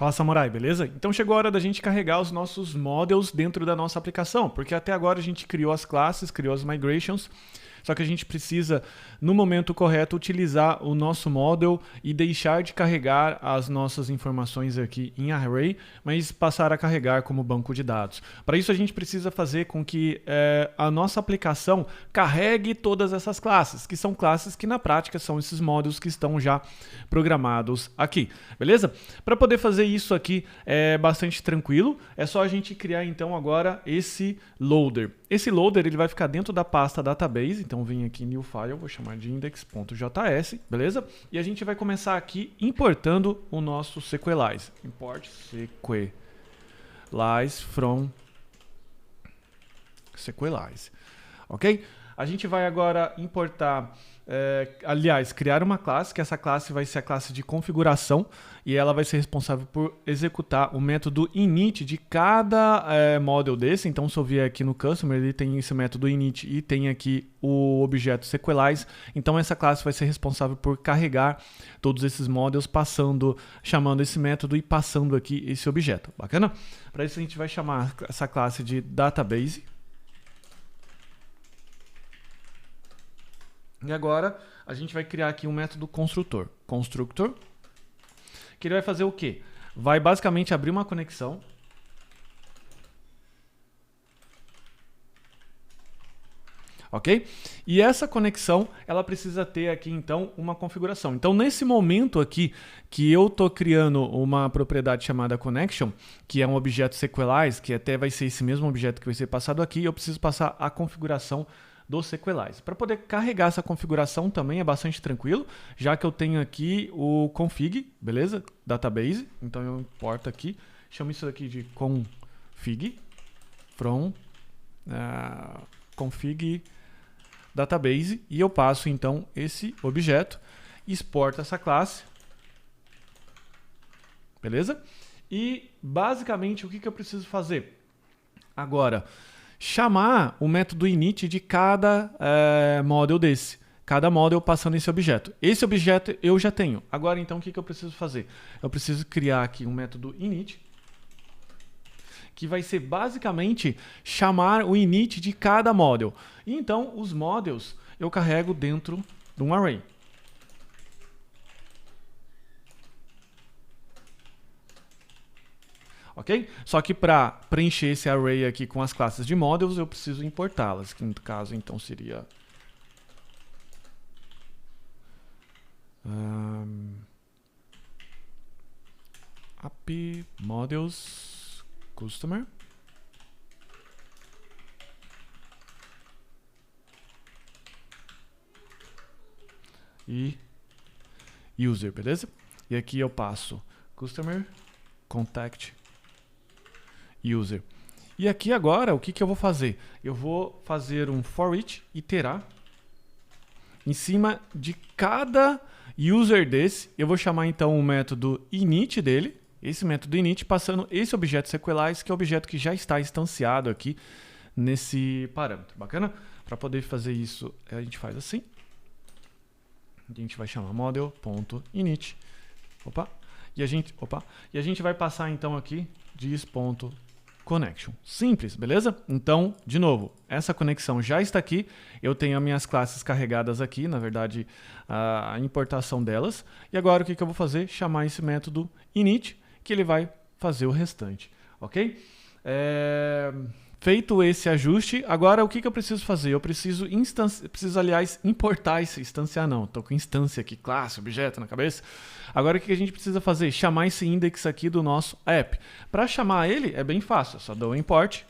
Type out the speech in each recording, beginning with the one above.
Fala, Samurai, beleza? Então chegou a hora da gente carregar os nossos models dentro da nossa aplicação, porque até agora a gente criou as classes, criou as migrations, só que a gente precisa, no momento correto, utilizar o nosso model e deixar de carregar as nossas informações aqui em array, mas passar a carregar como banco de dados. Para isso a gente precisa fazer com que a nossa aplicação carregue todas essas classes, que são classes que na prática são esses models que estão já programados aqui, beleza? Para poder fazer isso aqui é bastante tranquilo, é só a gente criar então agora esse loader. Esse loader ele vai ficar dentro da pasta database, então vem aqui new file, vou chamar de index.js, beleza? E a gente vai começar aqui importando o nosso Sequelize. Import Sequelize from Sequelize, ok? A gente vai agora importar, aliás, criar uma classe, que essa classe vai ser a classe de configuração e ela vai ser responsável por executar o método init de cada model desse. Então, se eu vier aqui no customer, ele tem esse método init e tem aqui o objeto Sequelize. Então, essa classe vai ser responsável por carregar todos esses models, chamando esse método e passando aqui esse objeto. Bacana? Para isso, a gente vai chamar essa classe de database. E agora a gente vai criar aqui um método constructor, que ele vai fazer o quê? Vai basicamente abrir uma conexão. Ok? E essa conexão, ela precisa ter aqui então uma configuração. Então nesse momento aqui que eu estou criando uma propriedade chamada connection, que é um objeto Sequelize, que até vai ser esse mesmo objeto que vai ser passado aqui, eu preciso passar a configuração do Sequelize. Para poder carregar essa configuração também é bastante tranquilo, já que eu tenho aqui o config, beleza? Database, então eu importo aqui, chamo isso aqui de config from config database e eu passo então esse objeto, exporto essa classe, beleza? E basicamente o que eu preciso fazer? Agora, chamar o método init de cada model desse. Cada model passando esse objeto. Esse objeto eu já tenho. Agora, então, o que eu preciso fazer? Eu preciso criar aqui um método init, que vai ser basicamente chamar o init de cada model. E então, os models eu carrego dentro de um array. Ok? Só que para preencher esse array aqui com as classes de models, eu preciso importá-las, que no caso então seria app models customer e user, beleza? E aqui eu passo customer contact user. E aqui agora, o que eu vou fazer? Eu vou fazer um for each, iterar, em cima de cada user desse, eu vou chamar então o método init dele, esse método init, passando esse objeto Sequelize, que é o objeto que já está instanciado aqui nesse parâmetro. Bacana? Para poder fazer isso, a gente faz assim. A gente vai chamar model.init. E a gente vai passar então aqui dis.connection. Simples, beleza? Então, de novo, essa conexão já está aqui. Eu tenho as minhas classes carregadas aqui, na verdade, a importação delas. E agora o que eu vou fazer? Chamar esse método init, que ele vai fazer o restante, ok? Feito esse ajuste, agora o que eu preciso fazer? Eu preciso, aliás, importar esse instanciar não. Estou com instância aqui, classe, objeto na cabeça. Agora o que a gente precisa fazer? Chamar esse index aqui do nosso app. Para chamar ele é bem fácil, eu só dou import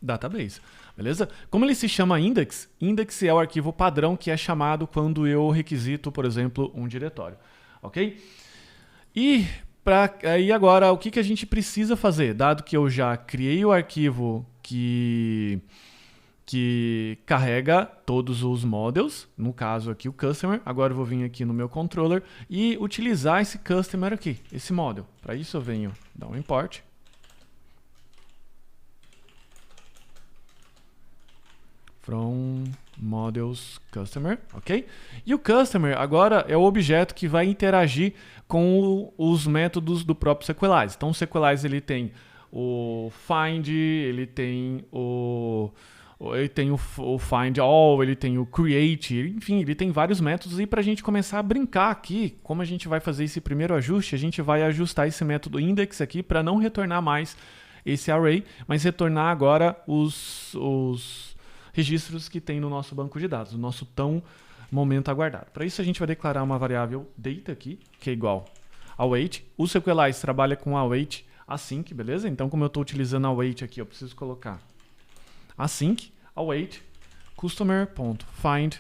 database. Beleza? Como ele se chama index, index é o arquivo padrão que é chamado quando eu requisito, por exemplo, um diretório. Ok? E aí agora, o que a gente precisa fazer? Dado que eu já criei o arquivo que carrega todos os models, no caso aqui o customer, agora eu vou vir aqui no meu controller e utilizar esse customer aqui, esse model. Para isso eu venho dar um import. From models customer, ok? E o customer agora é o objeto que vai interagir com os métodos do próprio Sequelize. Então o Sequelize ele tem o find, ele tem o find all, ele tem o create, enfim, ele tem vários métodos. E para a gente começar a brincar aqui, como a gente vai fazer esse primeiro ajuste, a gente vai ajustar esse método index aqui para não retornar mais esse array, mas retornar agora os registros que tem no nosso banco de dados, o nosso tão momento aguardado. Para isso a gente vai declarar uma variável data aqui, que é igual await. O Sequelize trabalha com await async, beleza? Então como eu estou utilizando await aqui, eu preciso colocar async await customer.find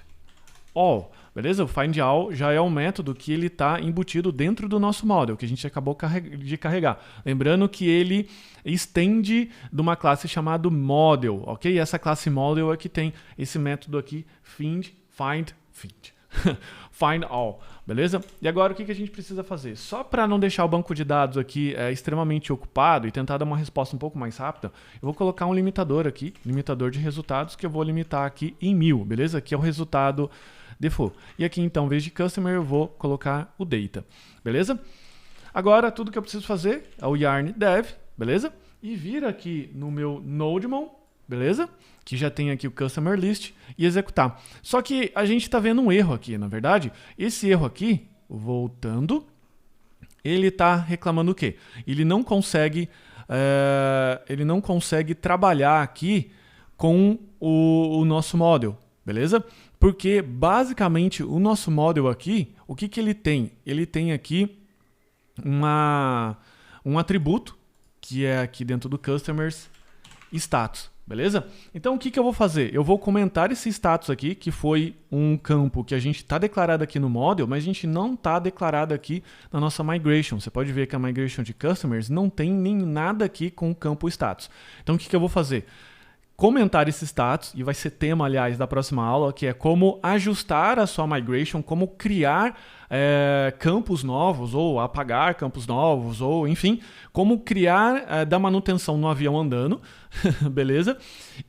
all, beleza? O find all já é um método que ele está embutido dentro do nosso model, que a gente acabou de carregar. Lembrando que ele estende de uma classe chamada model, ok? E essa classe model é que tem esse método aqui, find all, beleza? E agora o que a gente precisa fazer? Só para não deixar o banco de dados aqui extremamente ocupado e tentar dar uma resposta um pouco mais rápida, eu vou colocar um limitador aqui, limitador de resultados, que eu vou limitar aqui em 1000, beleza? Aqui é o resultado default. E aqui então, em vez de customer, eu vou colocar o data, beleza? Agora, tudo que eu preciso fazer é o yarn dev, beleza? E vir aqui no meu nodemon, beleza? Que já tem aqui o customer list e executar. Só que a gente está vendo um erro aqui, na verdade. Esse erro aqui, voltando, ele está reclamando o quê? Ele não consegue trabalhar aqui com o nosso model, beleza? Porque basicamente o nosso model aqui, o que ele tem? Ele tem aqui um atributo que é aqui dentro do customers status. Beleza? Então o que eu vou fazer? Eu vou comentar esse status aqui, que foi um campo que a gente está declarado aqui no model, mas a gente não está declarado aqui na nossa migration. Você pode ver que a migration de customers não tem nem nada aqui com o campo status. Então o que eu vou fazer? Comentar esse status, e vai ser tema, aliás, da próxima aula, que é como ajustar a sua migration, como criar campos novos, ou apagar campos novos, ou enfim, como criar, dar manutenção no avião andando, beleza?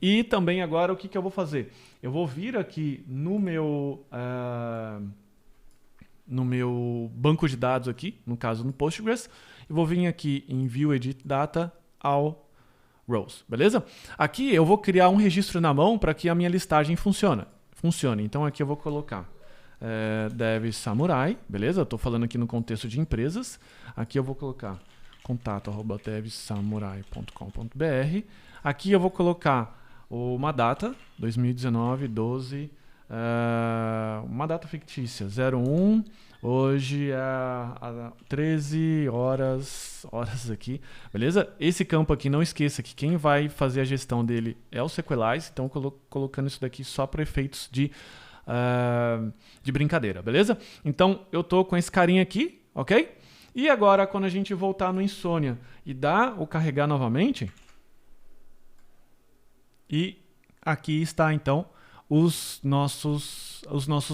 E também agora o que eu vou fazer? Eu vou vir aqui no meu banco de dados aqui, no caso no Postgres, e vou vir aqui em View Edit Data ao rows, beleza? Aqui eu vou criar um registro na mão para que a minha listagem funcione. Então aqui eu vou colocar dev samurai, beleza? Eu estou falando aqui no contexto de empresas. Aqui eu vou colocar contato@devsamurai.com.br. Aqui eu vou colocar uma data, 2019, 12, uma data fictícia, 01. Hoje é 13 horas aqui, beleza? Esse campo aqui, não esqueça que quem vai fazer a gestão dele é o Sequelize, então colocando isso daqui só para efeitos de brincadeira, beleza? Então eu tô com esse carinha aqui, ok? E agora quando a gente voltar no Insônia e dar o carregar novamente, e aqui está então os nossos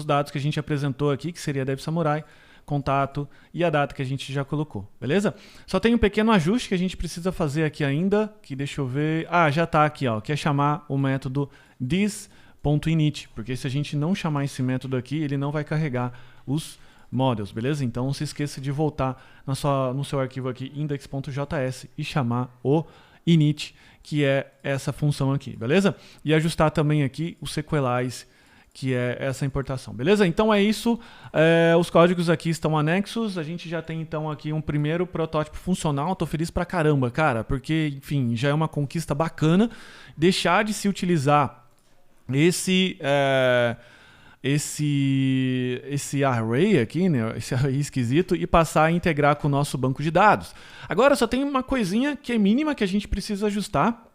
dados que a gente apresentou aqui, que seria Dev Samurai, contato e a data que a gente já colocou, beleza? Só tem um pequeno ajuste que a gente precisa fazer aqui ainda, que deixa eu ver... já está aqui, ó, que é chamar o método this.init, porque se a gente não chamar esse método aqui, ele não vai carregar os models, beleza? Então não se esqueça de voltar no seu arquivo aqui, index.js, e chamar o init, que é essa função aqui, beleza? E ajustar também aqui o Sequelize, que é essa importação, beleza? Então é isso, os códigos aqui estão anexos, a gente já tem então aqui um primeiro protótipo funcional. Tô feliz pra caramba, cara, porque, enfim, já é uma conquista bacana deixar de se utilizar esse array aqui, né, esse array esquisito, e passar a integrar com o nosso banco de dados. Agora só tem uma coisinha que é mínima que a gente precisa ajustar,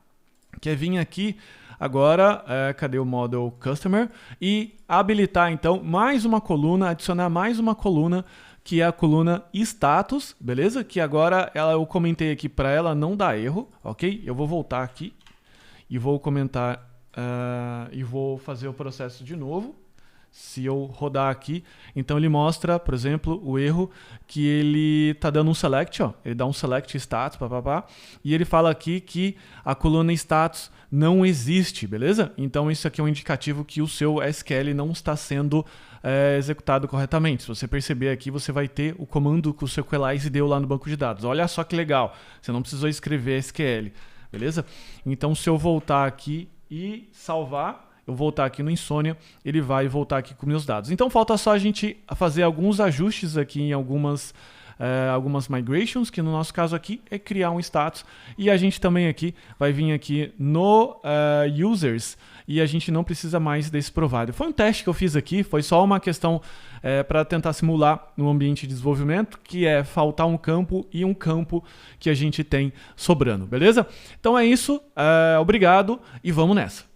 que é vir aqui agora, cadê o model customer, e habilitar então mais uma coluna, adicionar mais uma coluna, que é a coluna status, beleza? Que agora eu comentei aqui para ela não dar erro, ok? Eu vou voltar aqui e vou comentar e vou fazer o processo de novo. Se eu rodar aqui, então ele mostra, por exemplo, o erro que ele está dando um select, ó, ele dá um select status, e ele fala aqui que a coluna status não existe, beleza? Então isso aqui é um indicativo que o seu SQL não está sendo executado corretamente. Se você perceber aqui, você vai ter o comando que o SQLize deu lá no banco de dados. Olha só que legal, você não precisou escrever SQL, beleza? Então se eu voltar aqui e salvar, eu voltar aqui no Insomnia, ele vai voltar aqui com meus dados. Então falta só a gente fazer alguns ajustes aqui em algumas migrations, que no nosso caso aqui é criar um status. E a gente também aqui vai vir aqui no users e a gente não precisa mais desse provider. Foi um teste que eu fiz aqui, foi só uma questão para tentar simular no ambiente de desenvolvimento, que é faltar um campo e um campo que a gente tem sobrando, beleza? Então é isso, obrigado e vamos nessa.